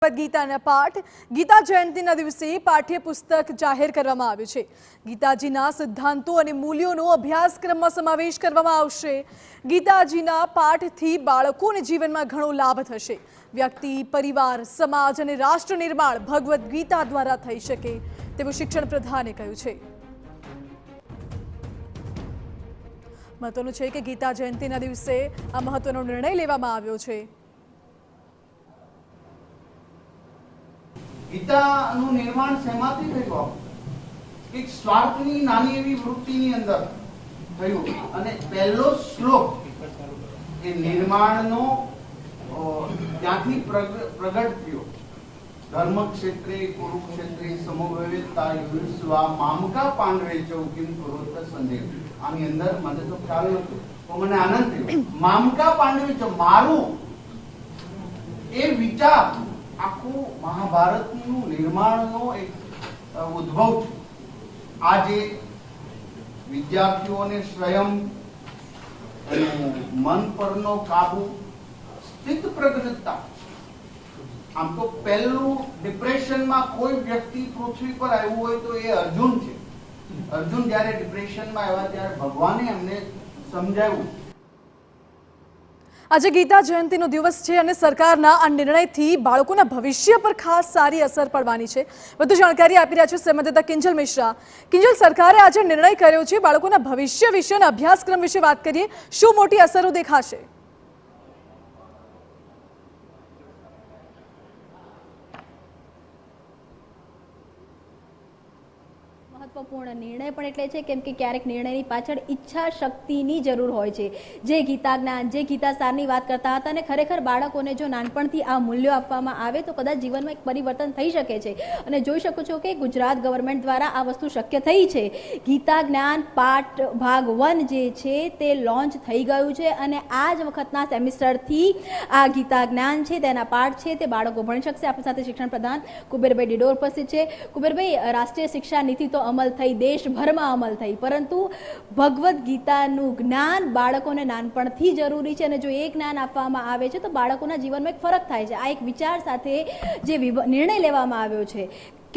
ભગવદ્ ગીતાના પાઠ ગીતા જયંતિના દિવસે પાઠ્યપુસ્તક જાહેર કરવામાં આવ્યું છે। ગીતાજીના સિદ્ધાંતો અને મૂલ્યોનો અભ્યાસક્રમમાં સમાવેશ કરવામાં આવશે। ગીતાજીના પાઠથી બાળકોને જીવનમાં ઘણો લાભ થશે। વ્યક્તિ, પરિવાર, સમાજ અને રાષ્ટ્ર નિર્માણ ભગવદ્ ગીતા દ્વારા થઈ શકે તેવું શિક્ષણ પ્રધાને કહ્યું છે। મહત્વનું છે કે ગીતા જયંતિના દિવસે આ મહત્વનો નિર્ણય લેવામાં આવ્યો છે। ગીતાનું નિર્માણ શેમાંથી થયું? એક સ્વાર્થની નાની એવી વૃત્તિની અંદર થયું અને પહેલો શ્લોક એ નિર્માણનો ત્યાંથી પ્રગટ થયો। ધર્મ ક્ષેત્રે કુરુક્ષેત્રે સમવેતા યુષ્વા મામકા પાંડવે ચૌકીમ કુરુત સંદેહ। આની અંદર મને તો ખ્યાલ નતો તો મને આનંદ થયો। મામકા પાંડવે ચૌ મારું એ વિચાર આખું મહાભારતનું નિર્માણનો એક ઉદ્ભવ છે। આજે વિદ્યાર્થીઓને સ્વયં મન પરનો કાબુ, સ્થિત પ્રજ્ઞતા। આમ તો પહેલું ડિપ્રેશનમાં કોઈ વ્યક્તિ પૃથ્વી પર આવ્યું હોય તો એ અર્જુન છે। અર્જુન જ્યારે ડિપ્રેશનમાં આવ્યા ત્યારે ભગવાને એમને સમજાવ્યું। આજે ગીતા જયંતિનો દિવસ છે અને સરકારના આ નિર્ણયથી બાળકોના ભવિષ્ય પર ખાસ સારી અસર પડવાની છે। વધુ જાણકારી આપી રહ્યા છે સંવાદદાતા કિંજલ મિશ્રા। કિંજલ, સરકારે આજે નિર્ણય કર્યો છે, બાળકોના ભવિષ્ય વિશે અને અભ્યાસક્રમ વિશે વાત કરીએ, શું મોટી અસરો દેખાશે? મહત્વપૂર્ણ નિર્ણય પણ એટલે છે કેમ કે ક્યારેક નિર્ણયની પાછળ ઈચ્છા શક્તિની જરૂર હોય છે। જે ગીતા જ્ઞાન, જે ગીતા સારની વાત કરતા હતા અને ખરેખર બાળકોને જો નાનપણથી આ મૂલ્યો આપવામાં આવે તો કદાચ જીવનમાં એક પરિવર્તન થઈ શકે છે। અને જોઈ શકો છો કે ગુજરાત ગવર્મેન્ટ દ્વારા આ વસ્તુ શક્ય થઈ છે। ગીતા જ્ઞાન પાઠ ભાગ 1 જે છે તે લોન્ચ થઈ ગયું છે અને આ જ વખતના સેમિસ્ટરથી આ ગીતા જ્ઞાન છે તેના પાઠ છે તે બાળકો ભણી શકશે। આપણી સાથે શિક્ષણ પ્રધાન કુબેરભાઈ ડિડોર ઉપસ્થિત છે। કુબેરભાઈ, રાષ્ટ્રીય શિક્ષા નીતિ તો અમલ થઈ, દેશભરમાં અમલ થઈ, પરંતુ ભગવદ્ ગીતાનું જ્ઞાન બાળકોને નાનપણથી જરૂરી છે અને જો એ જ્ઞાન આપવામાં આવે છે તો બાળકોના જીવનમાં એક ફરક થાય છે। આ એક વિચાર સાથે જે નિર્ણય લેવામાં આવ્યો છે,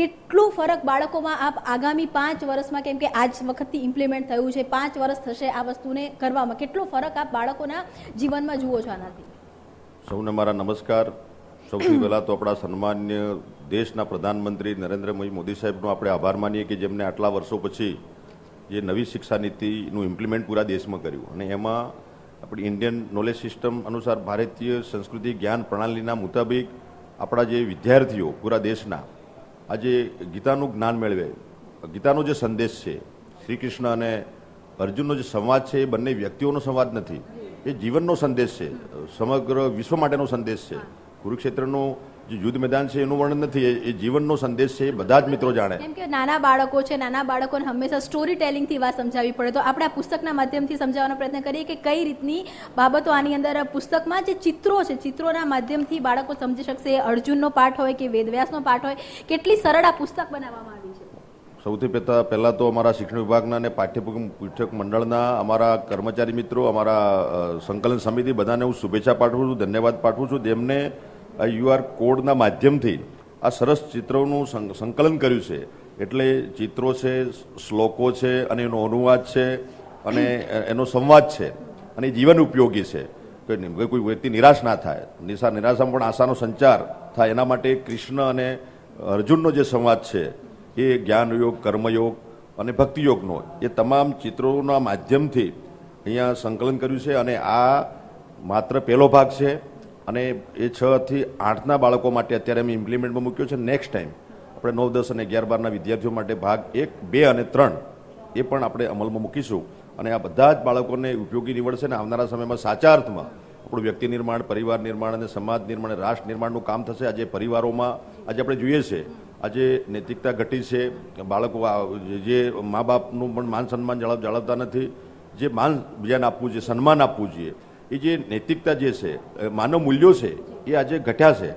કેટલું ફરક બાળકોમાં આપ આગામી 5 વર્ષમાં, કેમ કે આજ વખતથી ઇમ્પ્લિમેન્ટ થયું છે, 5 વર્ષ થશે આ વસ્તુને કરવામાં, કેટલો ફરક આપ બાળકોના જીવનમાં જુઓ છો આનાથી? સૌને મારા નમસ્કાર। સૌથી પહેલાં તો આપણા સન્માન્ય દેશના પ્રધાનમંત્રી નરેન્દ્રભાઈ મોદી સાહેબનો આપણે આભાર માનીએ કે જેમને આટલા વર્ષો પછી જે નવી શિક્ષા નીતિનું ઇમ્પ્લિમેન્ટ પૂરા દેશમાં કર્યું અને એમાં આપણી ઇન્ડિયન નોલેજ સિસ્ટમ અનુસાર ભારતીય સંસ્કૃતિ જ્ઞાન પ્રણાલીના મુતાબિક આપણા જે વિદ્યાર્થીઓ પૂરા દેશના આજે ગીતાનું જ્ઞાન મેળવે। ગીતાનો જે સંદેશ છે, શ્રી કૃષ્ણ અને અર્જુનનો જે સંવાદ છે એ બંને વ્યક્તિઓનો સંવાદ નથી, એ જીવનનો સંદેશ છે, સમગ્ર વિશ્વ માટેનો સંદેશ છે। કુરુક્ષેત્રનું જે યુદ્ધ મેદાન છે એનું વર્ણન નથી, એ જીવનનો સંદેશ છે, બધા જ મિત્રો જાણે। કેમ કે નાના બાળકો છે, નાના બાળકોને હંમેશા સ્ટોરી ટેલિંગથી વાત સમજાવવી પડે, તો આપણે આ પુસ્તકના માધ્યમથી સમજાવવાનો પ્રયત્ન કરીએ કે કઈ રીતની બાબતો આની અંદર પુસ્તકમાં જે ચિત્રો છે, ચિત્રોના માધ્યમથી બાળકો સમજી શકશે। અર્જુનનો પાઠ હોય કે વેદવ્યાસનો પાઠ હોય, કેટલી સરળ આ પુસ્તક બનાવવામાં આવી છે। સૌથી પહેલાં તો અમારા શિક્ષણ વિભાગના અને પાઠ્યપુસ્તક મંડળના અમારા કર્મચારી મિત્રો, અમારા સંકલન સમિતિ બધાને હું શુભેચ્છા પાઠવું છું, ધન્યવાદ પાઠવું છું, જેમને QR કોડના માધ્યમથી આ સરસ ચિત્રોનું સંકલન કર્યું છે। એટલે ચિત્રો છે, શ્લોકો છે અને એનો અનુવાદ છે અને એનો સંવાદ છે અને જીવન ઉપયોગી છે કે કોઈ વ્યક્તિ નિરાશ ના થાય, નિરાશામાં પણ આશાનો સંચાર થાય એના માટે કૃષ્ણ અને અર્જુનનો જે સંવાદ છે એ જ્ઞાનયોગ, કર્મયોગ અને ભક્તિયોગનો એ તમામ ચિત્રોના માધ્યમથી અહીંયા સંકલન કર્યું છે અને આ માત્ર પહેલો ભાગ છે અને એ 6 થી 8ના બાળકો માટે અત્યારે અમે ઇમ્પ્લિમેન્ટમાં મૂક્યો છે। નેક્સ્ટ ટાઈમ આપણે 9, 10 અને 11, 12ના વિદ્યાર્થીઓ માટે ભાગ 1, 2 અને 3 એ પણ આપણે અમલમાં મૂકીશું અને આ બધા જ બાળકોને ઉપયોગી નીવડશે અને આવનારા સમયમાં સાચા અર્થમાં આપણું વ્યક્તિ નિર્માણ, પરિવાર નિર્માણ અને સમાજ નિર્માણ, રાષ્ટ્ર નિર્માણનું કામ થશે। આજે પરિવારોમાં આજે આપણે જોઈએ છે આજે નૈતિકતા ઘટી છે, બાળકો જે મા બાપનું પણ માન સન્માન જાળવતા નથી, જે માન બીજાને આપવું જોઈએ, સન્માન આપવું જોઈએ, એ જે નૈતિકતા જે છે, માનવ મૂલ્યો છે એ આજે ઘટ્યા છે।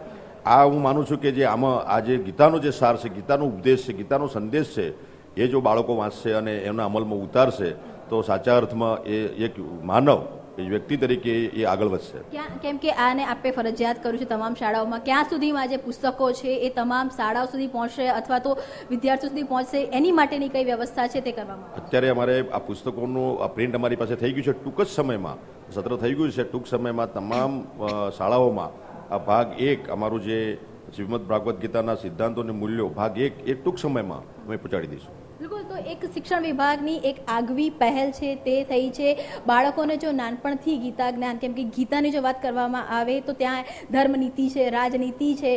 આ હું માનું છું કે જે આમાં આ જે ગીતાનો જે સાર છે, ગીતાનો ઉપદેશ છે, ગીતાનો સંદેશ છે એ જો બાળકો વાંચશે અને એના અમલમાં ઉતારશે તો સાચા અર્થમાં એ એક માનવ વ્યક્તિ તરીકે એ આગળ વધશે. ક્યાં કેમ કે આને આપે ફરજિયાત કર્યું છે તમામ શાળાઓમાં, ક્યાં સુધીમાં જે પુસ્તકો છે એ તમામ શાળાઓ સુધી પહોંચશે અથવા તો વિદ્યાર્થીઓ સુધી પહોંચશે, એની માટેની કઈ વ્યવસ્થા છે તે કરવામાં આવશે? અત્યારે અમારે આ પુસ્તકોનું આ પ્રિન્ટ અમારી પાસે થઈ ગયું છે. ટૂંક જ સમયમાં સત્ર થઈ ગયું છે. ટૂંક સમયમાં તમામ શાળાઓમાં આ ભાગ 1 અમારું જે શ્રીમદ ભાગવત ગીતાના સિદ્ધાંતો અને મૂલ્યો ભાગ 1 એ ટૂંક સમયમાં અમે પહોંચાડી દઈશું. બિલકુલ. તો એક શિક્ષણ વિભાગની એક આગવી પહેલ છે તે થઈ છે બાળકોને જો નાનપણથી ગીતા જ્ઞાન, કેમ કે ગીતાની જો વાત કરવામાં આવે તો ત્યાં ધર્મનીતિ છે, રાજનીતિ છે,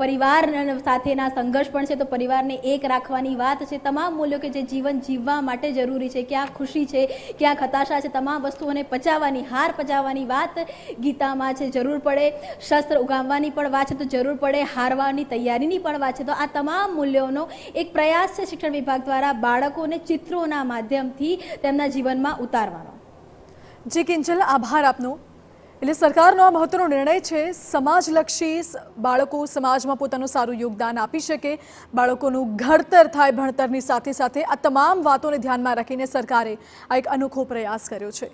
પરિવાર સાથેના સંઘર્ષ પણ છે, તો પરિવારને એક રાખવાની વાત છે, તમામ મૂલ્યો કે જે જીવન જીવવા માટે જરૂરી છે, ક્યાં ખુશી છે, ક્યાં હતાશા છે, તમામ વસ્તુઓને પચાવવાની, હાર પચાવવાની વાત ગીતામાં છે. જરૂર પડે શસ્ત્ર ઉગામવાની પણ વાત છે, તો જરૂર પડે હારવાની તૈયારીની પણ વાત છે. તો આ તમામ મૂલ્યોનો એક પ્રયાસ છે શિક્ષણ વિભાગ દ્વારા બાળકોને ચિત્રોના માધ્યમથી તેમના જીવનમાં ઉતારવાનો. જી કિંજલ, આભાર આપનો. એટલે સરકારનો આ મહત્વનો નિર્ણય છે, સમાજલક્ષી બાળકો સમાજમાં પોતાનું સારું યોગદાન આપી શકે, બાળકોનું ઘડતર થાય ભણતરની સાથે સાથે આ તમામ વાતોને ધ્યાનમાં રાખીને સરકારે આ એક અનોખો પ્રયાસ કર્યો છે.